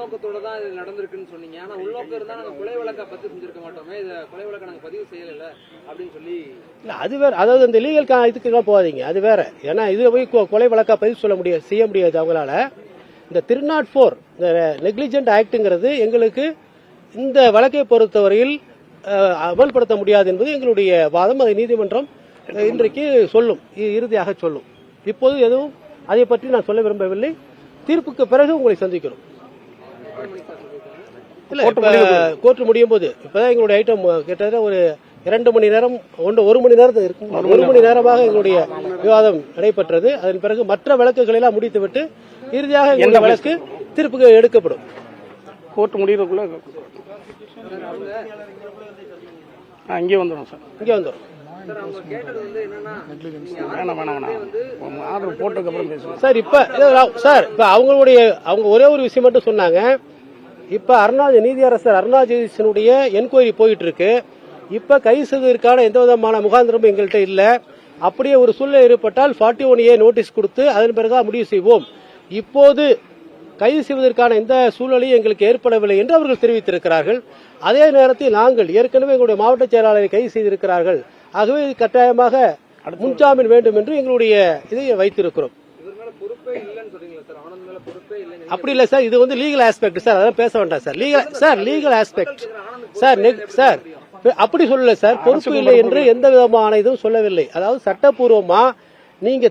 உள்நோக்கத்தோட தான் இது நடந்திருக்குன்னு சொன்னீங்க. ஆனா உள்நோக்கம் இருந்தா நாங்க கொலை வழக்கை பத்தி செஞ்சிருக்க மாட்டோமே, இதை கொலை வழக்கை நாங்க பதிவு செய்யல அப்படின்னு சொல்லி. இல்ல அது வேற, அதாவது இந்த லீகல் இதுக்கெல்லாம் போகாதீங்க, அது வேற. ஏன்னா இது போய் கொலை வழக்கா பதிவு செய்ய முடியாது அவங்களால. இந்த 304 இந்த நெக்லிஜென்ட் ஆக்ட்ங்கிறது எங்களுக்கு இந்த வழக்கை பொறுத்தவரையில் அமல்படுத்த முடியாது என்பது எங்களுடைய வாதம். அதை நீதிமன்றம் இன்றைக்கு சொல்லும், இறுதியாக சொல்லும். இப்போது எதுவும் அதை பற்றி நான் சொல்ல விரும்பவில்லை. தீர்ப்புக்கு பிறகு உங்களை சந்திக்கிறோம். இல்ல கோர்ட் முடியும் போது இப்பதான் எங்களுடைய ஐட்டம் கிட்டத்தட்ட ஒரு 2 மணி நேரம் 1 மணி நேரத்தில் இருக்கு. 1 மணி நேரமாக எங்களுடைய விவாதம் நடைபெற்றது. அதன் பிறகு மற்ற வழக்குகளை எல்லாம் முடித்துவிட்டு இறுதியாக எந்த வழக்கு தீர்ப்புக்கு எடுக்கப்படும். கோர்ட் முடியறதுக்குள்ள இங்கே வந்துடும் சார். இங்கே வந்துடும். சார் இப்ப அவங்களுடைய ஒரே ஒரு விஷயம் மட்டும் சொன்னாங்க. இப்ப நீதியரசர் அருணா ஜெகதீசனுடைய என்கொயரி போயிட்டு இருக்கு. இப்ப கைது செய்வதற்கான எந்த விதமான முகாந்திரமும் எங்கள்கிட்ட இல்ல. அப்படியே ஒரு சூழ்நிலை ஏற்பட்டால் 41A நோட்டீஸ் கொடுத்து அதன் பிறகு முடிவு செய்வோம். இப்போது கைது செய்வதற்கான எந்த சூழ்நிலையும் எங்களுக்கு ஏற்படவில்லை என்று அவர்கள் தெரிவித்திருக்கிறார்கள். அதே நேரத்தில் நாங்கள் ஏற்கனவே எங்களுடைய மாவட்ட செயலாளரை கைது செய்திருக்கிறார்கள். ஆகவே கட்டாயமாக முன்ஜாமீன் வேண்டும் என்று எங்களுடைய இதை வைத்திருக்கிறோம். அப்படி இல்ல சார், இது வந்து லீகல் ஆஸ்பெக்ட் சார், அதெல்லாம் பேச வேண்டாம் சார். லீகல் ஆஸ்பெக்ட் சார் அப்படி சொல்லல சார். பொறுப்பு இல்லை என்று எந்த விதமான இதுவும் சொல்லவில்லை. அதாவது சட்டப்பூர்வமா நீங்க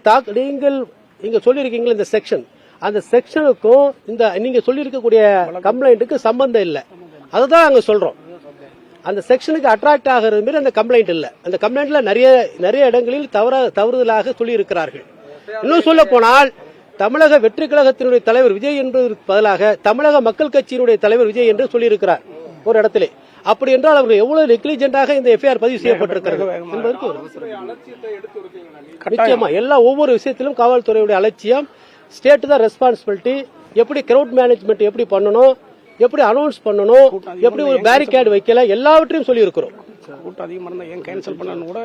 சொல்லியிருக்கீங்களா இந்த செக்ஷன், அந்த செக்ஷனுக்கும் இந்த நீங்க சொல்லியிருக்கக்கூடிய கம்ப்ளைண்ட்டுக்கு சம்பந்தம் இல்லை. அதுதான் நாங்க சொல்றோம். அந்த செக்ஷனுக்கு அட்ராக்ட் ஆகிறது மாதிரி அந்த கம்ப்ளைண்ட் இல்ல. அந்த கம்ப்ளைண்ட்ல நிறைய இடங்களில் தவறுதலாக சொல்லி இருக்கிறார்கள். இன்னும் சொல்ல போனால் தமிழக வெற்றி கழகத்தினுடைய தலைவர் விஜய் என்பதற்கு பதிலாக தமிழக மக்கள் கட்சியினுடைய தலைவர் விஜய் என்று சொல்லியிருக்கிறார் ஒரு இடத்திலே. அப்படி என்றால் அவர்கள் எவ்வளவு நெக்லிஜென்டாக இந்த எஃப்ஐஆர் பதிவு செய்யப்பட்டிருக்கிறது என்பதற்கு நிச்சயமா ஒவ்வொரு விஷயத்திலும் காவல்துறையுடைய அலட்சியம். ஸ்டேட் தான் ரெஸ்பான்சிபிலிட்டி. எப்படி கிரவுட் மேனேஜ்மெண்ட் எப்படி பண்ணணும், எப்படி அனௌன்ஸ் பண்ணணும், எப்படி ஒரு பேரிகேட் வைக்கல, எல்லாவற்றையும் சொல்லி இருக்கிறோம். கூட்டம் அதிகமாக இருந்தால் ஏன் கேன்சல் பண்ணணும் கூட